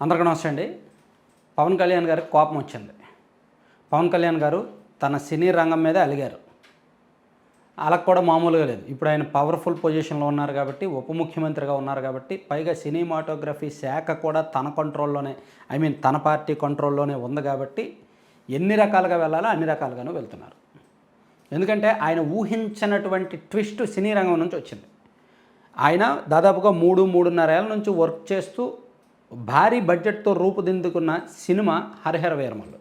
అందరికీ నమస్తే అండి. పవన్ కళ్యాణ్ గారికి కోపం వచ్చింది. పవన్ కళ్యాణ్ గారు తన సినీ రంగం మీదే అలిగారు. వాళ్ళకు కూడా మామూలుగా లేదు. ఇప్పుడు ఆయన పవర్ఫుల్ పొజిషన్లో ఉన్నారు కాబట్టి, ఉప ముఖ్యమంత్రిగా ఉన్నారు కాబట్టి, పైగా సినిమాటోగ్రఫీ శాఖ కూడా తన కంట్రోల్లోనే, తన పార్టీ కంట్రోల్లోనే ఉంది కాబట్టి ఎన్ని రకాలుగా వెళ్ళాలో అన్ని రకాలుగానూ వెళ్తున్నారు. ఎందుకంటే ఆయన ఊహించినటువంటి ట్విస్ట్ సినీ రంగం నుంచి వచ్చింది. ఆయన దాదాపుగా 3-3.5 ఏళ్ళ నుంచి వర్క్ చేస్తూ భారీ బడ్జెట్తో రూపుదిద్దుకున్న సినిమా హరిహర వీరమల్లు.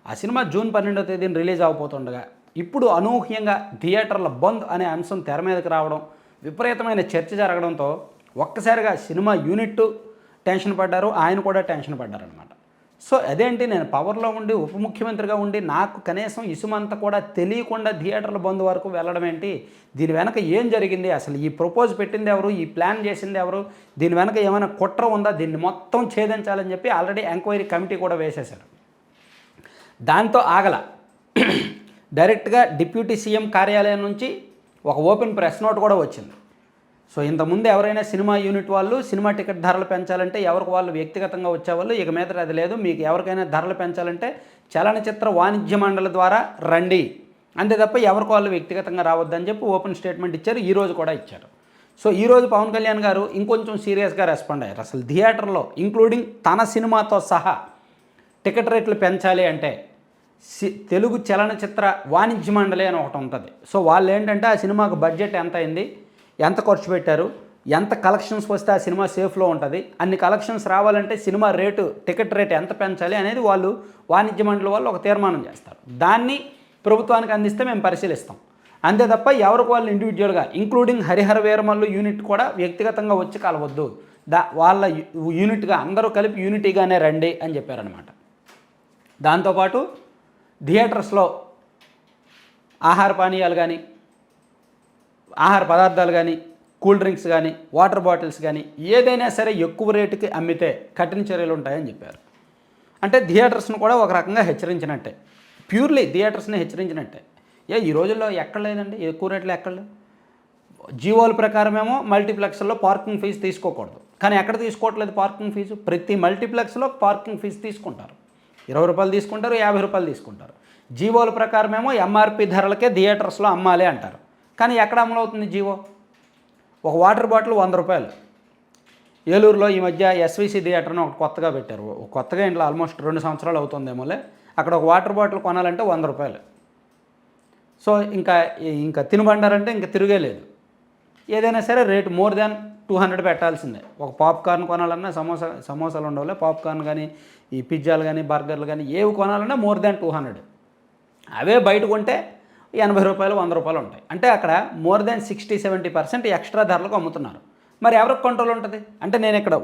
ఆ సినిమా జూన్ 12వ తేదీన రిలీజ్ అవబోతుండగా ఇప్పుడు అనూహ్యంగా థియేటర్ల బంద్ అనే అంశం తెర మీదకి రావడం, విపరీతమైన చర్చ జరగడంతో ఒక్కసారిగా సినిమా యూనిట్ టెన్షన్ పడ్డారు, ఆయన కూడా టెన్షన్ పడ్డారనమాట. సో అదేంటి, నేను పవర్లో ఉండి ఉప ముఖ్యమంత్రిగా ఉండి నాకు కనీసం ఇసుమంతా కూడా తెలియకుండా థియేటర్ల బంద్ వరకు వెళ్ళడం ఏంటి, దీని వెనక ఏం జరిగింది, అసలు ఈ ప్రపోజ్ పెట్టింది ఎవరు, ఈ ప్లాన్ చేసింది ఎవరు, దీని వెనక ఏమైనా కుట్ర ఉందా, దీన్ని మొత్తం ఛేదించాలని చెప్పి ఆల్రెడీ ఎంక్వైరీ కమిటీ కూడా వేసేశారు. దాంతో ఆగల డైరెక్ట్గా డిప్యూటీ సీఎం కార్యాలయం నుంచి ఒక ఓపెన్ ప్రెస్ నోట్ కూడా వచ్చింది. సో ఇంతకుముందు ఎవరైనా సినిమా యూనిట్ వాళ్ళు సినిమా టికెట్ ధరలు పెంచాలంటే ఎవరికి వాళ్ళు వ్యక్తిగతంగా వచ్చేవాళ్ళు, ఇక మీద అది లేదు, మీకు ఎవరికైనా ధరలు పెంచాలంటే చలనచిత్ర వాణిజ్య మండలి ద్వారా రండి, అంతే తప్ప ఎవరికి వాళ్ళు వ్యక్తిగతంగా రావద్దని చెప్పి ఓపెన్ స్టేట్మెంట్ ఇచ్చారు. ఈరోజు కూడా ఇచ్చారు. సో ఈరోజు పవన్ కళ్యాణ్ గారు ఇంకొంచెం సీరియస్గా రెస్పాండ్ అయ్యారు. అసలు థియేటర్లో ఇంక్లూడింగ్ తన సినిమాతో సహా టికెట్ రేట్లు పెంచాలి అంటే తెలుగు చలనచిత్ర వాణిజ్య మండలి అని ఒకటి ఉంటుంది. సో వాళ్ళు ఏంటంటే ఆ సినిమాకు బడ్జెట్ ఎంత అయింది, ఎంత ఖర్చు పెట్టారు, ఎంత కలెక్షన్స్ వస్తే ఆ సినిమా సేఫ్లో ఉంటుంది, అన్ని కలెక్షన్స్ రావాలంటే సినిమా రేటు టికెట్ రేటు ఎంత పెంచాలి అనేది వాళ్ళు వాణిజ్య మండలి వాళ్ళు ఒక తీర్మానం చేస్తారు. దాన్ని ప్రభుత్వానికి అందిస్తే మేము పరిశీలిస్తాం, అంతే తప్ప ఎవరికి వాళ్ళు ఇండివిజువల్గా ఇంక్లూడింగ్ హరిహర వీరమల్లు యూనిట్ కూడా వ్యక్తిగతంగా వచ్చి కలవద్దు, వాళ్ళ యూనిట్గా అందరూ కలిపి యూనిటీగానే రండి అని చెప్పారనమాట. దాంతోపాటు థియేటర్స్లో ఆహార పానీయాలు కానీ, ఆహార పదార్థాలు కానీ, కూల్ డ్రింక్స్ కానీ, వాటర్ బాటిల్స్ కానీ ఏదైనా సరే ఎక్కువ రేటుకి అమ్మితే కఠిన చర్యలు ఉంటాయని చెప్పారు. అంటే థియేటర్స్ను కూడా ఒక రకంగా హెచ్చరించినట్టే, ప్యూర్లీ థియేటర్స్ని హెచ్చరించినట్టే. ఈ రోజుల్లో ఎక్కడ లేదండి ఎక్కువ రేట్లు, ఎక్కడ లేవు. జీవోల ప్రకారమేమో మల్టీప్లెక్స్లో పార్కింగ్ ఫీజు తీసుకోకూడదు, కానీ ఎక్కడ తీసుకోవట్లేదు పార్కింగ్ ఫీజు. ప్రతి మల్టీప్లెక్స్లో పార్కింగ్ ఫీజు తీసుకుంటారు, 20 రూపాయలు తీసుకుంటారు, 50 రూపాయలు తీసుకుంటారు. జీవోల ప్రకారమేమో ఎంఆర్పి ధరలకే థియేటర్స్లో అమ్మాలి అంటారు, కానీ ఎక్కడ అమలవుతుంది జీవో. ఒక వాటర్ బాటిల్ 100 రూపాయలు. ఏలూరులో ఈ మధ్య ఎస్విసి థియేటర్ని ఒకటి కొత్తగా పెట్టారు, కొత్తగా ఇంట్లో ఆల్మోస్ట్ 2 సంవత్సరాలు అవుతుందేమోలే. అక్కడ ఒక వాటర్ బాటిల్ కొనాలంటే 100 రూపాయలు. సో ఇంకా తినుబండారంటే ఇంకా తిరిగే లేదు. ఏదైనా సరే రేటు మోర్ దాన్ 200 పెట్టాల్సిందే. ఒక పాప్కార్న్ కొనాలన్నా సమోసాలు ఉండవులే, పాప్కార్న్ కానీ ఈ పిజ్జాలు కానీ బర్గర్లు కానీ ఏవి కొనాలన్నా మోర్ దాన్ 200. అవే బయట కొంటే 80 రూపాయలు 100 రూపాయలు ఉంటాయి. అంటే అక్కడ మోర్ దాన్ 60-70% ఎక్స్ట్రా ధరలకు అమ్ముతున్నారు. మరి ఎవరికి కంట్రోల్ ఉంటుంది అంటే, నేను ఇక్కడ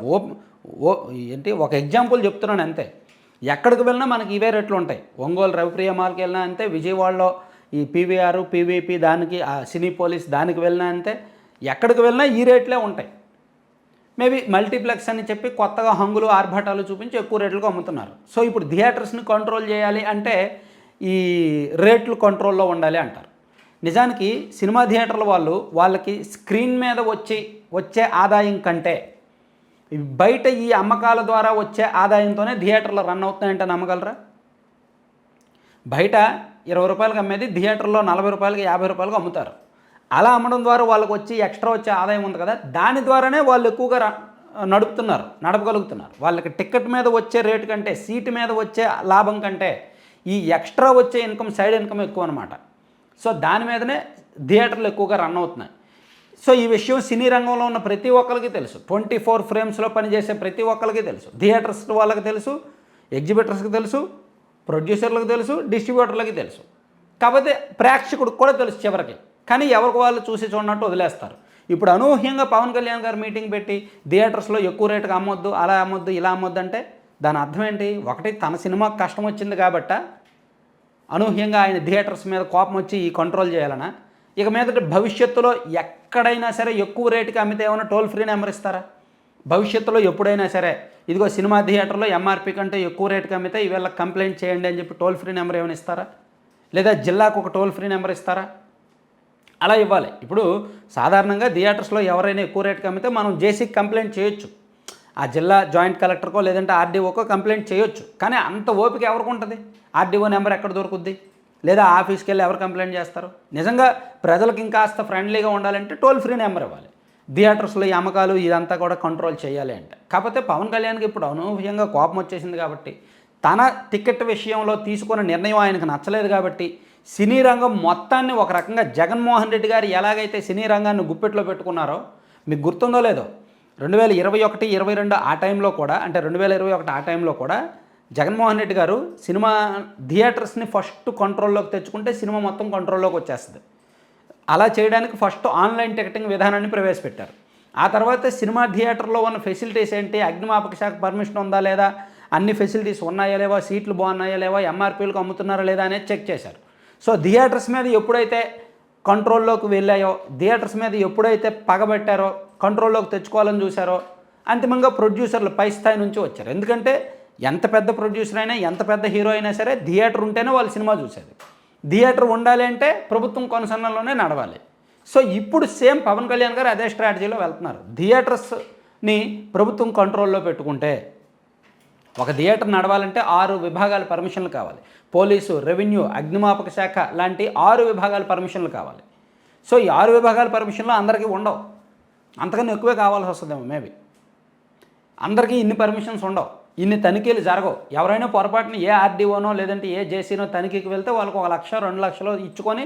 ఒక ఎగ్జాంపుల్ చెప్తున్నాను అంతే. ఎక్కడికి వెళ్ళినా మనకి ఇవే రేట్లు ఉంటాయి. ఒంగోలు రవిప్రియ మాల్కి వెళ్ళినా అంతే, విజయవాడలో ఈ పీవీఆర్ పీవీపీ దానికి సినీ పోలీస్ దానికి వెళ్ళినా అంతే, ఎక్కడికి వెళ్ళినా ఈ రేట్లే ఉంటాయి. మేబీ మల్టీప్లెక్స్ అని చెప్పి కొత్తగా హంగులు ఆర్భాటాలు చూపించి ఎక్కువ రేట్లకు అమ్ముతున్నారు. సో ఇప్పుడు థియేటర్స్ని కంట్రోల్ చేయాలి అంటే ఈ రేట్లు కంట్రోల్లో ఉండాలి అంటారు. నిజానికి సినిమా థియేటర్ల వాళ్ళకి స్క్రీన్ మీద వచ్చే ఆదాయం కంటే బయట ఈ అమ్మకాల ద్వారా వచ్చే ఆదాయంతోనే థియేటర్లు రన్ అవుతున్నాయంటే నమ్మగలరా? బయట 20 రూపాయలకి అమ్మేది థియేటర్లో 40 రూపాయలకి 50 రూపాయలకి అమ్ముతారు. అలా అమ్మడం ద్వారా వాళ్ళకి ఎక్స్ట్రా వచ్చే ఆదాయం ఉంది కదా, దాని ద్వారానే వాళ్ళు ఎక్కువగా నడపగలుగుతున్నారు. వాళ్ళకి టికెట్ మీద వచ్చే రేటు కంటే, సీటు మీద వచ్చే లాభం కంటే ఈ ఎక్స్ట్రా వచ్చే ఇన్కమ్, సైడ్ ఇన్కమ్ ఎక్కువ అనమాట. సో దాని మీదనే థియేటర్లు ఎక్కువగా రన్ అవుతున్నాయి. సో ఈ విషయం సినీ రంగంలో ఉన్న ప్రతి ఒక్కరికి తెలుసు, 24 ఫ్రేమ్స్లో పనిచేసే ప్రతి ఒక్కరికి తెలుసు, థియేటర్స్ వాళ్ళకి తెలుసు, ఎగ్జిబిటర్స్కి తెలుసు, ప్రొడ్యూసర్లకు తెలుసు, డిస్ట్రిబ్యూటర్లకి తెలుసు. కాకపోతే ప్రేక్షకుడికి కూడా తెలుసు చివరికి, కానీ ఎవరికి వాళ్ళు చూసి చూడనట్టు వదిలేస్తారు. ఇప్పుడు అనూహ్యంగా పవన్ కళ్యాణ్ గారు మీటింగ్ పెట్టి థియేటర్స్లో ఎక్కువ రేటుగా అమ్మొద్దు, అలా అమ్మొద్దు, ఇలా అమ్మొద్దు అంటే దాని అర్థం ఏంటి? ఒకటి, తన సినిమాకు కష్టం వచ్చింది కాబట్ట అనూహ్యంగా ఆయన థియేటర్స్ మీద కోపం వచ్చి ఈ కంట్రోల్ చేయాలనా? ఇక మీదట భవిష్యత్తులో ఎక్కడైనా సరే ఎక్కువ రేటుకి అమ్మితే ఏమైనా టోల్ ఫ్రీ నెంబర్ ఇస్తారా? భవిష్యత్తులో ఎప్పుడైనా సరే ఇదిగో సినిమా థియేటర్లో ఎంఆర్పి కంటే ఎక్కువ రేటుకి అమ్మితే ఇవాళ కంప్లైంట్ చేయండి అని చెప్పి టోల్ ఫ్రీ నెంబర్ ఏమైనా ఇస్తారా? లేదా జిల్లాకు ఒక టోల్ ఫ్రీ నెంబర్ ఇస్తారా? అలా ఇవ్వాలి. ఇప్పుడు సాధారణంగా థియేటర్స్లో ఎవరైనా ఎక్కువ రేటుకి అమ్మితే మనం జేసీకి కంప్లైంట్ చేయొచ్చు. ఆ జిల్లా జాయింట్ కలెక్టర్కో లేదంటే ఆర్డీఓకో కంప్లైంట్ చేయొచ్చు. కానీ అంత ఓపిక ఎవరికి ఉంటుంది? ఆర్డీఓ నెంబర్ ఎక్కడ దొరుకుద్ది? లేదా ఆఫీస్కి వెళ్ళి ఎవరు కంప్లైంట్ చేస్తారు? నిజంగా ప్రజలకు ఇంకాస్త ఫ్రెండ్లీగా ఉండాలంటే టోల్ ఫ్రీ నెంబర్ ఇవ్వాలి. థియేటర్స్లో ఈ అమ్మకాలు ఇదంతా కూడా కంట్రోల్ చేయాలి అంటే. కాకపోతే పవన్ కళ్యాణ్కి ఇప్పుడు అనూహ్యంగా కోపం వచ్చేసింది కాబట్టి, తన టికెట్ విషయంలో తీసుకున్న నిర్ణయం ఆయనకు నచ్చలేదు కాబట్టి, సినీ రంగం మొత్తాన్ని ఒక రకంగా జగన్మోహన్ రెడ్డి గారు ఎలాగైతే సినీ రంగాన్ని గుప్పెట్లో పెట్టుకున్నారో మీకు గుర్తుందో లేదో, 2021, 22 ఆ టైంలో కూడా, అంటే 2021 ఆ టైంలో కూడా జగన్మోహన్ రెడ్డి గారు సినిమా థియేటర్స్ని ఫస్ట్ కంట్రోల్లోకి తెచ్చుకుంటే సినిమా మొత్తం కంట్రోల్లోకి వచ్చేస్తుంది. అలా చేయడానికి ఫస్ట్ ఆన్లైన్ టికెటింగ్ విధానాన్ని ప్రవేశపెట్టారు. ఆ తర్వాత సినిమా థియేటర్లో ఉన్న ఫెసిలిటీస్ ఏంటి, అగ్నిమాపక శాఖ పర్మిషన్ ఉందా లేదా, అన్ని ఫెసిలిటీస్ ఉన్నాయా లేవా, సీట్లు బాగున్నాయా లేవా, ఎంఆర్పీలకు అమ్ముతున్నారా లేదా అనేది చెక్ చేశారు. సో థియేటర్స్ మీద ఎప్పుడైతే కంట్రోల్లోకి వెళ్ళాయో, థియేటర్స్ మీద ఎప్పుడైతే పగబట్టారో, కంట్రోల్లోకి తెచ్చుకోవాలని చూశారో, అంతిమంగా ప్రొడ్యూసర్లు పై స్థాయి నుంచి వచ్చారు. ఎందుకంటే ఎంత పెద్ద ప్రొడ్యూసర్ అయినా, ఎంత పెద్ద హీరో అయినా సరే థియేటర్ ఉంటేనే వాళ్ళు సినిమా చూసేది. థియేటర్ ఉండాలి అంటే ప్రభుత్వం కొనసాగంలోనే నడవాలి. సో ఇప్పుడు సేమ్ పవన్ కళ్యాణ్ గారు అదే స్ట్రాటజీలో వెళ్తున్నారు. థియేటర్స్ని ప్రభుత్వం కంట్రోల్లో పెట్టుకుంటే, ఒక థియేటర్ నడవాలంటే 6 విభాగాల పర్మిషన్లు కావాలి. పోలీసు, రెవెన్యూ, అగ్నిమాపక శాఖ లాంటి 6 విభాగాల పర్మిషన్లు కావాలి. సో ఈ 6 విభాగాల పర్మిషన్లు అందరికీ ఉండవు, అంతకన్నా ఎక్కువే కావాల్సి వస్తుందేమో మేబీ. అందరికీ ఇన్ని పర్మిషన్స్ ఉండవు, ఇన్ని తనిఖీలు జరగవు. ఎవరైనా పొరపాటున ఏ ఆర్డీఓనో లేదంటే ఏ జేసీనో తనిఖీకి వెళ్తే వాళ్ళకు 1 లక్ష 2 లక్షలు ఇచ్చుకొని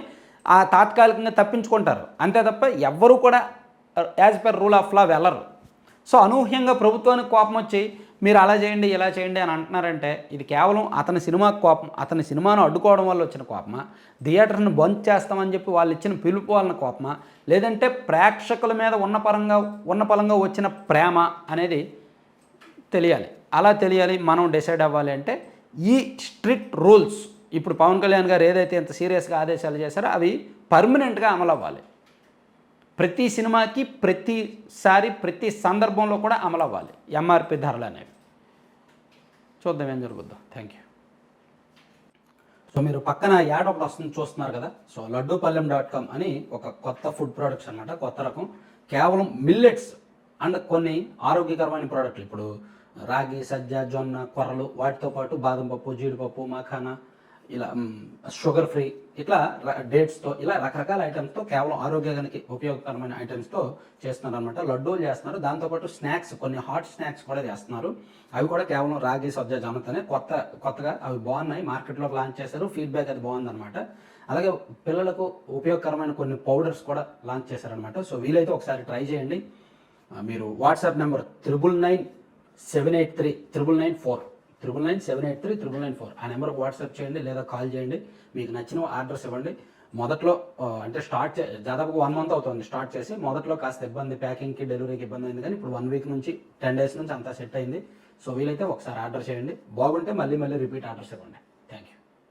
ఆ తాత్కాలికంగా తప్పించుకుంటారు. అంతే తప్ప ఎవ్వరూ కూడా as per rule of law వెళ్ళరు. సో అనూహ్యంగా ప్రభుత్వానికి కోపం వచ్చి మీరు అలా చేయండి ఇలా చేయండి అని అంటున్నారంటే ఇది కేవలం అతని సినిమాకు కోపం, అతని సినిమాను అడ్డుకోవడం వల్ల వచ్చిన కోపమా, థియేటర్ని బంద్ చేస్తామని చెప్పి వాళ్ళు ఇచ్చిన పిలుపు వలన కోపమా, లేదంటే ప్రేక్షకుల మీద ఉన్న పరంగా వచ్చిన ప్రేమ అనేది తెలియాలి. అలా తెలియాలి, మనం డిసైడ్ అవ్వాలి. అంటే ఈ స్ట్రిక్ట్ రూల్స్ ఇప్పుడు పవన్ కళ్యాణ్ గారు ఏదైతే ఇంత సీరియస్గా ఆదేశాలు చేశారో అవి పర్మనెంట్గా అమలు అవ్వాలి. ప్రతి సినిమాకి ప్రతిసారి ప్రతి సందర్భంలో కూడా అమలు అవ్వాలి ఎంఆర్పి ధరలు అనేవి. చూద్దాం ఏం జరుగుద్దో. Thank you. సో మీరు పక్కన యాడ్ ఒకటి వస్తుంది చూస్తున్నారు కదా. సో లడ్డూపల్లెం.com అని ఒక కొత్త ఫుడ్ ప్రోడక్ట్స్ అనమాట, కొత్త రకం. కేవలం మిల్లెట్స్ అండ్ కొన్ని ఆరోగ్యకరమైన ప్రోడక్ట్లు, ఇప్పుడు రాగి, సజ్జ, జొన్న, కొర్రలు, వాటితో పాటు బాదం పప్పు, జీడిపప్పు, మఖానా, ఇలా షుగర్ ఫ్రీ, ఇట్లా డేట్స్తో ఇలా రకరకాల ఐటమ్స్తో కేవలం ఆరోగ్యానికి ఉపయోగకరమైన ఐటమ్స్తో చేస్తున్నారు అనమాట. లడ్డూలు చేస్తున్నారు, దాంతోపాటు స్నాక్స్, కొన్ని హాట్ స్నాక్స్ కూడా చేస్తున్నారు. అవి కూడా కేవలం రాగి, సజ్జ, జొన్నతోనే కొత్తగా అవి బాగున్నాయి, మార్కెట్లోకి లాంచ్ చేశారు. ఫీడ్బ్యాక్ అది బాగుందనమాట. అలాగే పిల్లలకు ఉపయోగకరమైన కొన్ని పౌడర్స్ కూడా లాంచ్ చేశారనమాట. సో వీలైతే ఒకసారి ట్రై చేయండి. మీరు వాట్సాప్ నెంబర్ 9997839994 9997839994 ఆ నెంబర్కి వాట్సాప్ చేయండి లేదా కాల్ చేయండి. మీకు నచ్చిన ఆర్డర్స్ ఇవ్వండి. మొదట్లో అంటే దాదాపుగా 1 మంత్ అవుతుంది స్టార్ట్ చేసి. మొదట్లో కాస్త ఇబ్బంది, ప్యాకింగ్కి డెలివరీకి ఇబ్బంది అయింది, కానీ ఇప్పుడు 1 వీక్ నుంచి 10 డేస్ నుంచి అంతా సెట్ అయింది. సో వీలైతే ఒకసారి ఆర్డర్ చేయండి, బాగుంటే మళ్ళీ రిపీట్ ఆర్డర్స్ ఇవ్వండి.